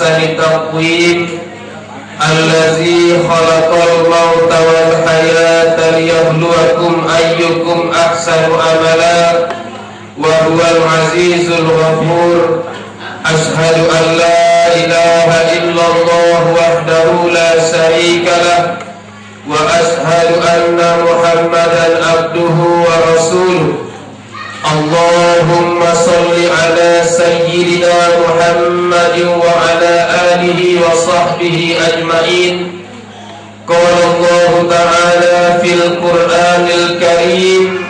ahsani taqwim allazi khalaqal mauta wal hayata liyabluwakum ayyukum ahsanu amala wa huwal azizul ghafur. Ashhadu an la ilaha illallah wahdahu la syarika lah wa ashhadu anna Muhammadan abduhu wa rasuluh. Allahumma salli ala sayyidina Muhammadin wa ala alihi wa sahbihi ajma'in. Qala Allah ta'ala fil Qur'anil Karim,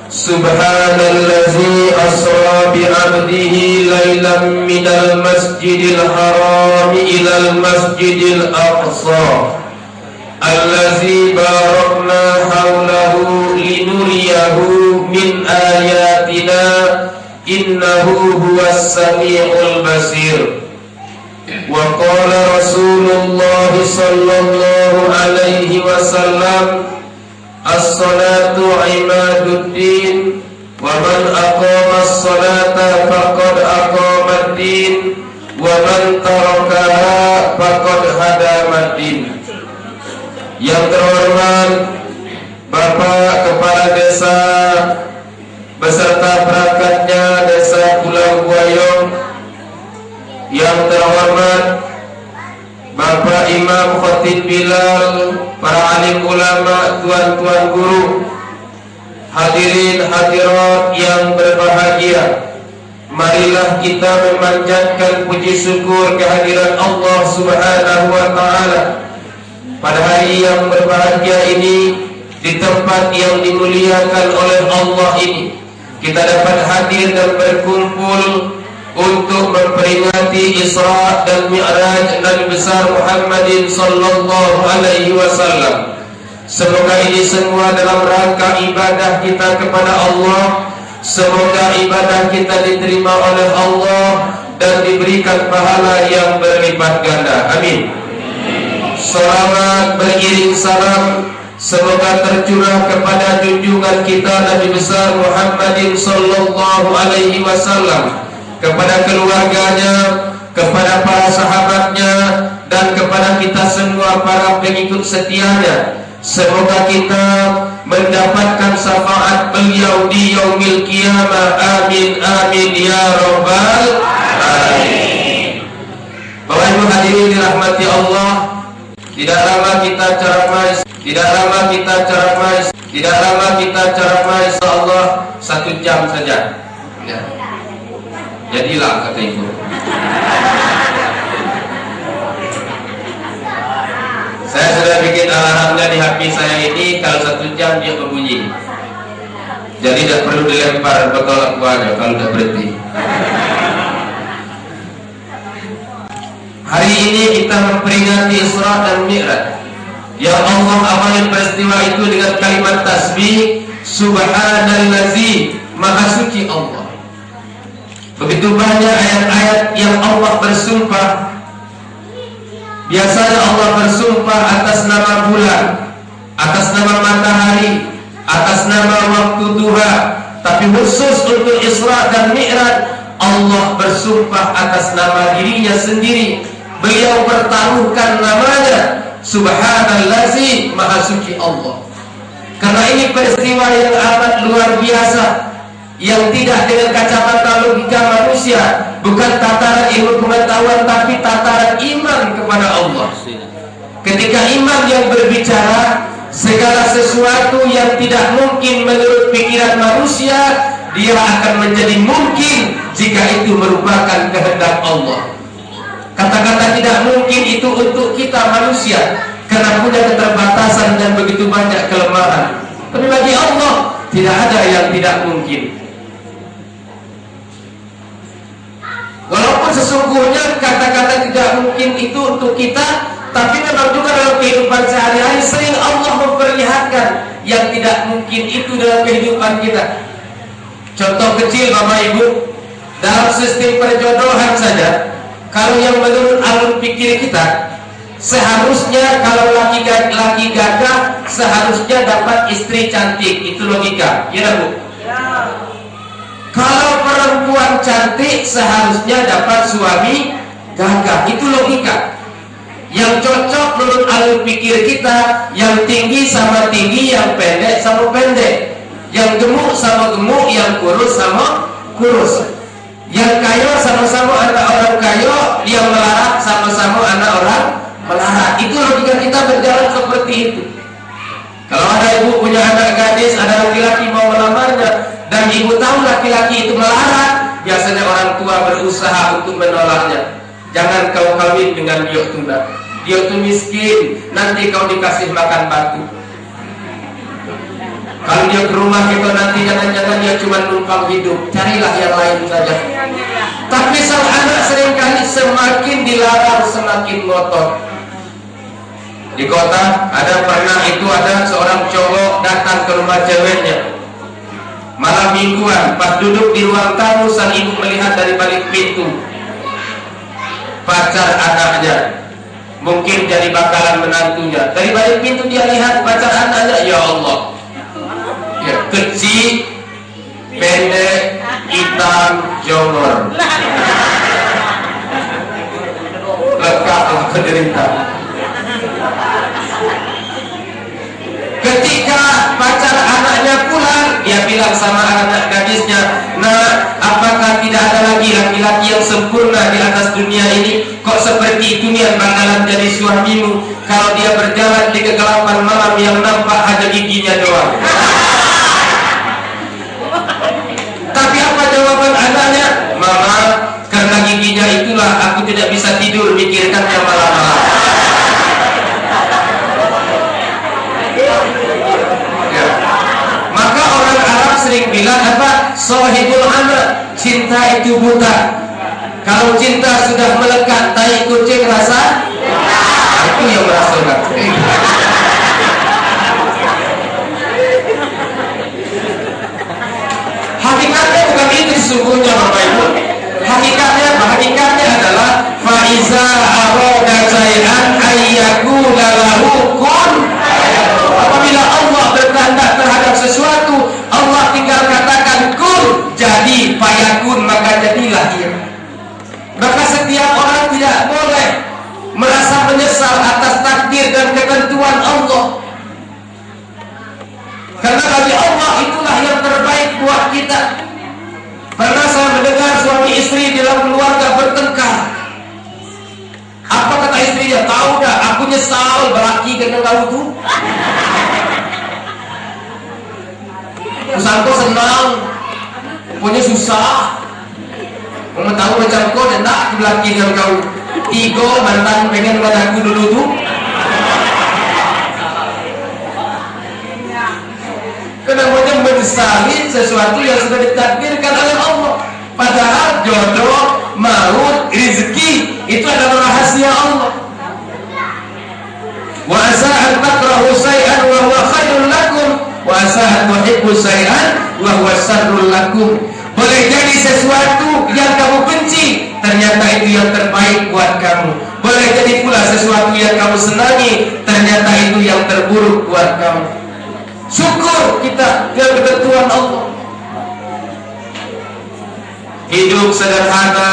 subhanallazi asra bi 'abdihi lailan minal masjidil haram ilal masjidil aqsa allazi barakna haulahu linuriyahu min ayatina innahu huwas sami'ul basir. Wa qala Rasulullah sallallahu alaihi wasallam, as-salatu imaduddin wa man aqama as-salata faqad aqama ad-din wa man tarakaha faqad hadama ad-din. Yang terhormat Bapak Kepala Desa beserta perangkatnya Desa Pulau Buayong, yang terhormat Bapak Imam Khatib Bilal, para alim ulama, tuan-tuan guru, hadirin hadirat yang berbahagia, marilah kita memanjatkan puji syukur kehadiran Allah Subhanahu wa Ta'ala pada hari yang berbahagia ini, di tempat yang dimuliakan oleh Allah ini. Kita dapat hadir dan berkumpul untuk memperingati Isra dan Mi'raj Nabi besar Muhammadin sallallahu alaihi wasallam. Semoga ini semua dalam rangka ibadah kita kepada Allah. Semoga ibadah kita diterima oleh Allah dan diberikan pahala yang berlipat ganda. Amin. Salawat beriring salam semoga tercurah kepada junjungan kita Nabi besar Muhammadin sallallahu alaihi wasallam, kepada keluarganya, kepada para sahabatnya, dan kepada kita semua para pengikut setianya. Semoga kita mendapatkan syafaat beliau di yaumil qiyamah. Amin amin ya rabbal alamin. Bapak Ibu hadirin dirahmati Allah, tidak lama kita ceramah, insyaallah 1 jam saja. Ya. Jadilah kata ibu. Saya sudah bikin alarmnya di HP saya ini, kalau 1 jam dia berbunyi. Jadi tidak perlu dilempar bekal akuannya kalau sudah berhenti. Hari ini kita memperingati Isra dan Mi'raj, yang Allah awali peristiwa itu dengan kalimat tasbih, subhanallazi, maha suci Allah. Begitu banyak ayat-ayat yang Allah bersumpah. Biasanya Allah bersumpah atas nama bulan, atas nama matahari, atas nama waktu duha. Tapi khusus untuk Isra dan Mi'raj, Allah bersumpah atas nama dirinya sendiri. Beliau bertaruhkan namanya, subhanallazi, maha suci Allah. Karena ini peristiwa yang amat luar biasa, yang tidak dengan kacamata logika manusia, bukan tataran ilmu pengetahuan, tapi tataran iman kepada Allah. Ketika iman yang berbicara, segala sesuatu yang tidak mungkin menurut pikiran manusia, dia akan menjadi mungkin jika itu merupakan kehendak Allah. Kata-kata tidak mungkin itu untuk kita manusia, karena punya keterbatasan dan begitu banyak kelemahan. Tapi bagi Allah tidak ada yang tidak mungkin. Walaupun sesungguhnya kata-kata tidak mungkin itu untuk kita, tapi memang juga dalam kehidupan sehari-hari sering Allah memperlihatkan yang tidak mungkin itu dalam kehidupan kita. Contoh kecil Bapak Ibu, dalam sistem perjodohan saja, kalau yang menurut alur pikir kita, seharusnya kalau laki gagah seharusnya dapat istri cantik, itu logika, ya Bu? Ya. Kalau perempuan cantik seharusnya dapat suami gagah. Itu logika yang cocok menurut alur pikir kita. Yang tinggi sama tinggi, yang pendek sama pendek, yang gemuk sama gemuk, yang kurus sama kurus, yang kaya sama-sama anak orang kaya, yang melarat sama-sama anak orang melarat. Itu logika kita berjalan seperti itu. Kalau ada ibu punya anak gadis, ada laki-laki mau melamarnya, dan ibu tahu laki-laki itu melarat, biasanya orang tua berusaha untuk menolaknya. Jangan kau kawin dengan dia tuna, dia itu miskin, nanti kau dikasih makan batu. Kalau dia ke rumah kita nanti jangan-jangan dia cuma numpang hidup, carilah yang lain saja. Tapi sang anak seringkali semakin dilarang semakin ngotot. Di kota pernah ada seorang cowok datang ke rumah ceweknya malam mingguan. Pas duduk di ruang tamu, sang ibu melihat dari balik pintu pacar anaknya, mungkin jadi bakalan menantunya. Dari balik pintu dia lihat pacar anaknya, ya Allah, ya, kecil, pendek, hitam, jongor, lengkaplah penderita. Ketika pacar anaknya pulang, dia bilang sama anak gadisnya, nah, apakah tidak ada lagi laki-laki yang sempurna di atas dunia ini? Kok seperti itu nih yang bakalan jadi suamimu? Kalau dia berjalan di kegelapan malam yang nampak hanya giginya doang. Tapi apa jawaban anaknya? Mama, karena giginya itulah aku tidak bisa tidur mikirkannya malam-malam. Ya. Maka orang Arab sering bilang apa? Sohibul anak, cinta itu buta. Kalau cinta sudah melekat, tai kucing rasa, itu yang merasa ngerti. Hakikatnya bukan itu sesungguhnya Bapak Ibu. Hakikatnya adalah faiza arada syai'an ayyakuna lahu kun. Apabila Allah berkehendak terhadap sesuatu, Allah tinggal katakan kun, jadi fayakun, maka jadilah ia. Maka setiap orang tidak boleh merasa menyesal atas takdir dan ketentuan Allah. Karena bagi Allah itulah yang terbaik buat kita. Pernah saya mendengar suami istri dalam keluarga bertengkar. Apa kata istrinya? Tahu dah, aku nyesal berlaki dengan kau tu. Usahaku senang, punya susah. Mau tahu macam kau dan tak berlaki dengan kau. Tiga mantan pengen madaku dulu tu. Kenapa menyesali sesuatu yang sudah ditakdirkan oleh Allah? Padahal jodoh, maut, rezeki itu adalah rahasia Allah. Wa asa an takrahu syai'an wa huwa khairul lakum, wa asa an tuhibbu syai'an wa huwa syarrul lakum. Boleh jadi sesuatu yang kamu benci, ternyata itu yang terbaik buat kamu. Boleh jadi pula sesuatu yang kamu senangi, ternyata itu yang terburuk buat kamu. Syukur kita dengan ketentuan Allah. Hidup sederhana,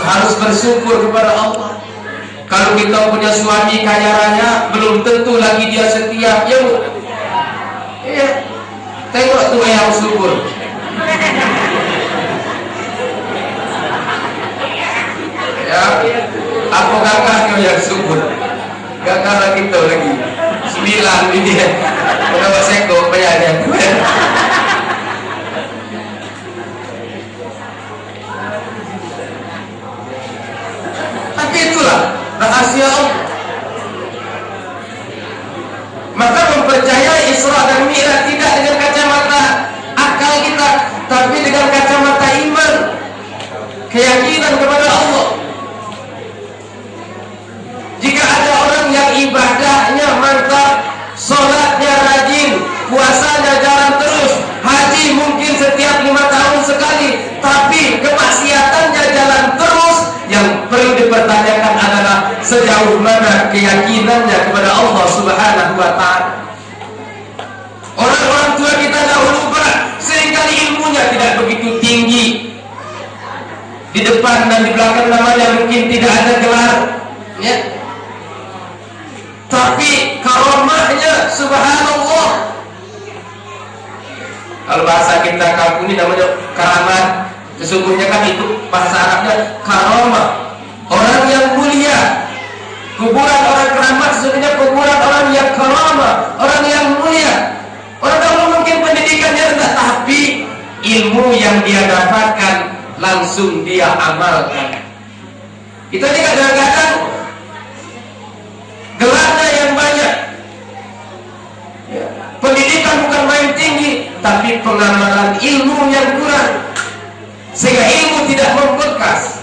harus bersyukur kepada Allah. Kalau kita punya suami kaya raya, belum tentu lagi dia setia. Ya bu, iya. Tengok tuh yang syukur. Ya, apa kakaknya yang syukur? Gak lagi kita lagi 9 ini dia kenapa seko bayarnya. Tapi itulah rahasia Allah. Maka mempercayai Isra dan Mi'raj tidak dengan kacamata akal kita, tapi dengan kacamata iman, keyakinan kepada Allah. Jika ada orang yang ibadahnya mantap, sholatnya rajin, puasanya jalan terus, haji mungkin setiap 5 tahun sekali, tapi kemaksiatannya jalan terus, yang perlu dipertanyakan adalah sejauh mana keyakinannya kepada Allah Subhanahu wa ta'ala. Orang-orang tua kita dahulu Pak, seringkali ilmunya tidak begitu tinggi, di depan dan di belakang namanya mungkin tidak ada gelar, ya. Tapi karomahnya subhanallah. Kalau bahasa kita kampung ini namanya karamat. Sesungguhnya kan itu bahasa Arabnya karomah, orang yang mulia. Kuburan orang keramat sesungguhnya kuburan orang yang karamah, orang yang mulia. Orang dahulu mungkin pendidikannya rendah, tapi ilmu yang dia dapatkan langsung dia amalkan. Itu aja kadang-kadang gelarnya yang banyak, ya. Pendidikan bukan main tinggi, tapi pengamalan ilmu yang kurang, sehingga ilmu tidak membekas.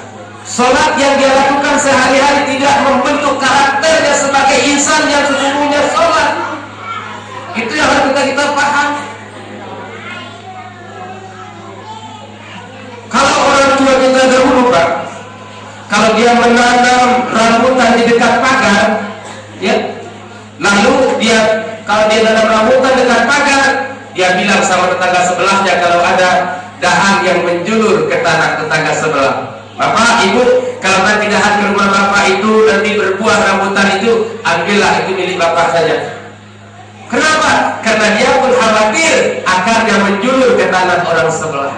Salat yang dia lakukan sehari-hari tidak membentuk karakternya sebagai insan yang sesungguhnya salat. Itu yang harus kita paham. Kalau orang tua kita dahulu, Pak, kalau dia menanam rambutan di dekat pagar, ya, lalu kalau dia nanam rambutan dekat pagar, dia bilang sama tetangga sebelahnya kalau ada dahan yang menjulur ke tanah tetangga sebelah, Bapak, Ibu, kalau nanti dahan ke rumah Bapak itu nanti berbuah rambutan itu, ambillah, itu milik Bapak saja. Kenapa? Karena dia pun khawatir akarnya menjulur ke tanah orang sebelah.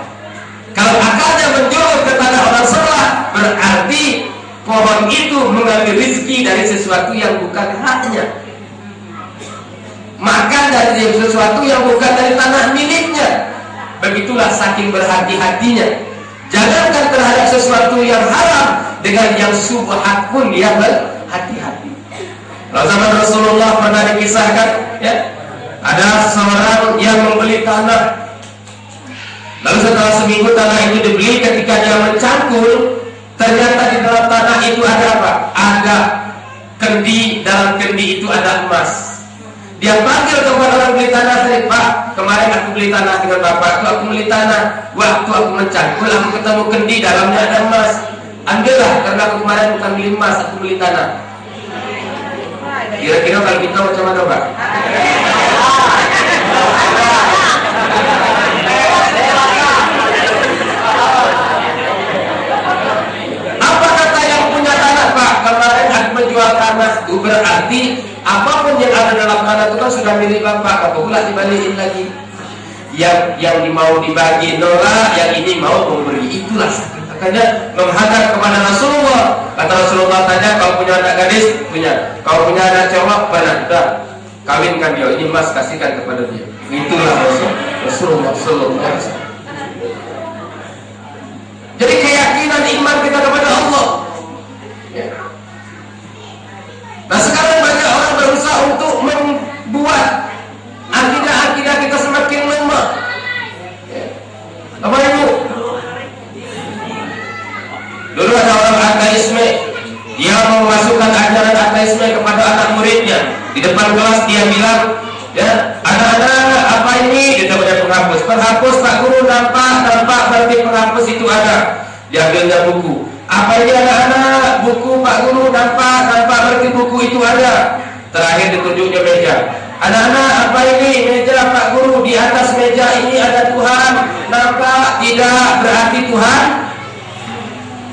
Kalau akarnya menjulur ke tanah orang sebelah, berarti pohon itu mengambil rezeki dari sesuatu yang bukan haknya, makan dari sesuatu yang bukan dari tanah miliknya. Begitulah saking berhati-hatinya. Jangankan terhadap sesuatu yang haram, dengan yang subhat pun dia berhati-hati. Kalau zaman Rasulullah pernah dikisahkan, ya, ada seseorang yang membeli tanah. Lalu setelah seminggu tanah itu dibeli, ketika dia mencangkul, ternyata di dalam tanah itu ada apa? Ada kendi, dalam kendi itu ada emas. Dia panggil kepada orang beli tanah tadi, Pak, kemarin aku beli tanah dengan Bapak, aku beli tanah, waktu aku mencangkul, aku ketemu kendi, dalamnya ada emas. Ambillah, karena aku kemarin bukan beli emas, aku beli tanah. Kira-kira kalau kita macam mana, Pak? Apa kata yang punya tanah, Pak? Kemarin aku menjual tanah, itu berarti apapun yang ada dalam tanah itu kan sudah milik Bapak, apa pula dibalikin lagi? Yang mau dibagi nolak, yang ini mau memberi. Itulah makanya menghadap kepada Rasulullah. Kata Rasulullah, tanya, kau punya anak gadis? Punya. Kau punya anak cowok? Mana? Dah. Kawinkan dia, ini emas kasihkan kepada dia. Itulah Rasulullah sallallahu alaihi wasallam. Jadi keyakinan iman kita kepada Allah, ya. Nah sekarang banyak orang berusaha untuk membuat akidah-akidah kita semakin lemah, ya. Bapak Ibu, dulu ada orang ateisme, dia memasukkan ajaran ateisme kepada anak muridnya. Di depan kelas dia bilang, ya, anak-anak, apa ini? Dia punya penghapus. Penghapus Pak Guru, nampak berarti penghapus itu ada. Dia ambilnya buku. Apa ini anak-anak? Buku Pak Guru, nampak berarti buku itu ada. Terakhir ditunjuknya meja. Anak-anak, apa ini? Meja Pak Guru. Di atas meja ini ada Tuhan. Nampak? Tidak, berarti Tuhan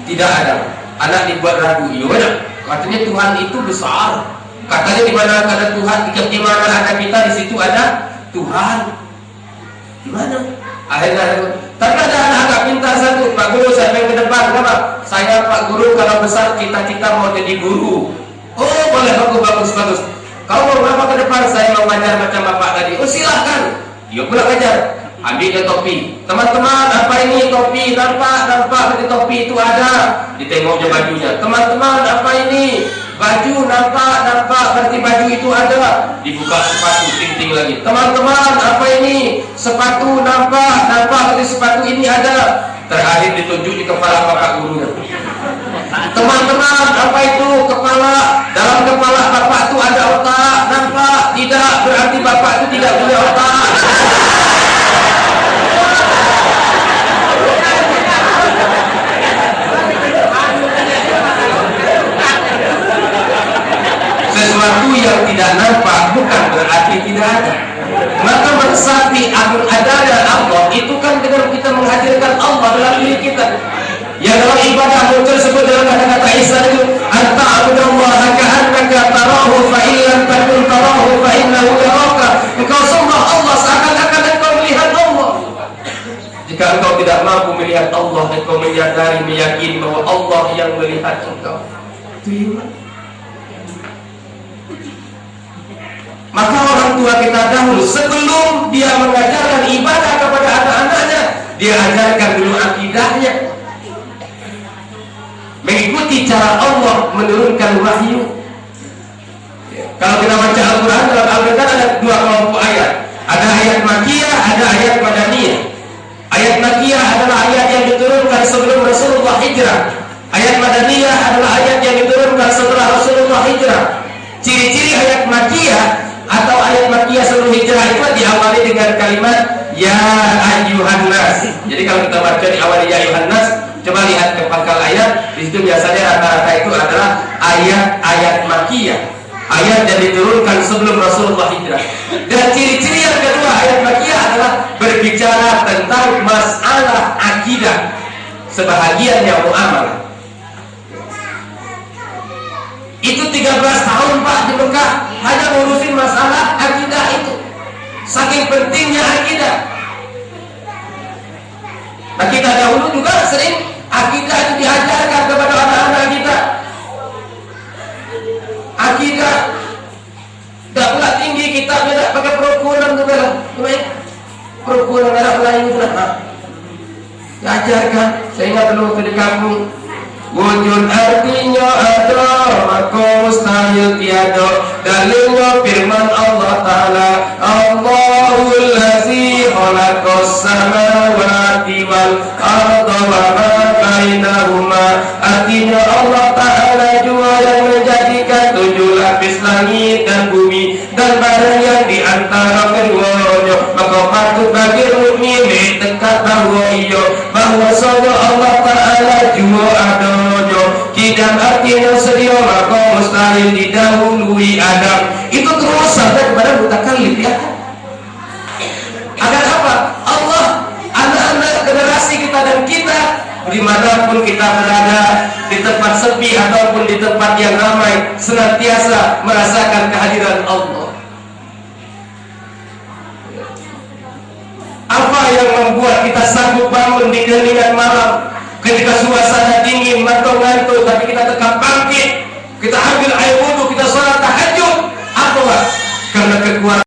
tidak ada. Anak dibuat ragu. Iya, katanya Tuhan itu besar. Katanya di mana ada Tuhan, di mana ada kita, di situ ada Tuhan. Gimana? Akhirnya, tapi ada anak agak pintar satu, Pak Guru, saya pengen ke depan. Kenapa? Saya Pak Guru kalau besar cita-cita mau jadi guru. Oh boleh, bagus. Kau mau berapa ke depan? Saya mau ngajar macam Bapak tadi. Oh silahkan. Yuk pulang ajar. Ambil dia topi. Teman-teman, apa ini topi? Nampak berarti topi itu ada. Ditengoknya bajunya. Teman-teman, apa ini? Baju, nampak berarti baju itu ada. Dibuka sepatu, ting-ting lagi. Teman-teman, apa ini? Sepatu, nampak berarti sepatu ini ada. Terakhir ditunjuk di kepala Bapak gurunya. Teman-teman, apa itu? Kepala. Dalam kepala Bapak itu ada otak. Nampak? Tidak, berarti Bapak itu tidak punya otak. Sesuatu yang tidak nampak bukan berarti tidak ada. Maka bersaksi akan adanya Allah itu kan dengan kita menghadirkan Allah dalam diri kita. Yang dalam ibadah muncul sebut dalam kata-kata ihsan itu anta'budallaha ka'annaka tarahu fa illam takun tarahu fa innahu yaraka. Engkau sembah Allah seakan-akan engkau melihat Allah. Jika engkau tidak mampu melihat Allah, engkau menyadari, meyakini bahwa Allah yang melihat engkau. Itu iman. Maka orang tua kita dahulu sebelum dia mengajarkan ibadah kepada anak-anaknya, dia ajarkan dulu akidahnya. Mengikuti cara Allah menurunkan wahyu. Kalau kita baca Al-Quran, dalam Al-Quran ada dua kelompok ayat. Ada ayat Makkiyah, ada ayat Madaniyah. Ayat Makkiyah adalah ayat yang diturunkan sebelum Rasulullah hijrah. Ayat Madaniyah adalah ayat yang diturunkan setelah Rasulullah hijrah. Ciri-ciri ayat Makkiyah atau ayat Makkiyah sebelum hijrah itu diawali dengan kalimat Ya ayyuhan nas. Jadi kalau kita baca di awal Ya ayyuhan nas, coba lihat ke pangkal ayat. Di situ biasanya rata-rata itu adalah ayat-ayat Makkiyah, ayat yang diturunkan sebelum Rasulullah hijrah. Dan ciri-ciri yang kedua ayat Makkiyah adalah berbicara tentang masalah akidah, sebahagian yang muamalah. Itu 13 tahun Pak di Mekah hanya ngurusin masalah akidah itu. Saking pentingnya akidah. Nah kita dahulu juga sering akidah itu diajarkan kepada anak-anak kita. Akidah tidak pula tinggi, kitabnya tidak pakai perukunan tuh bela. Perukunan merah Melayu itu diajarkan. Saya ingat dulu waktu di kampung. Wujud artinya ada, maka mustahil tiada. Dalilnya firman Allah Ta'ala, Allahul ladzi khalaqas samawati wal arda wa ma bainahuma. Artinya Allah Ta'ala juga yang menjadikan 7 lapis langit dan bumi dan barang yang di antara keduanya. Maka patut bagi mukmin dekat bahwa bahwasanya Allah Ta'ala juga ada. Dan artinya sedia maka mustahil didahului Adam. Itu terus sampai kepada mutakallim ya. Agar apa? Allah, anak-anak generasi kita dan kita dimanapun kita berada, di tempat sepi ataupun di tempat yang ramai, senantiasa merasakan kehadiran Allah. Apa yang membuat kita sanggup bangun di gelingan malam ketika suasana dingin, ngantuk-ngantuk, tapi kita tetap bangkit, kita ambil air wudhu, kita sholat tahajud? Apa? Karena kekuatan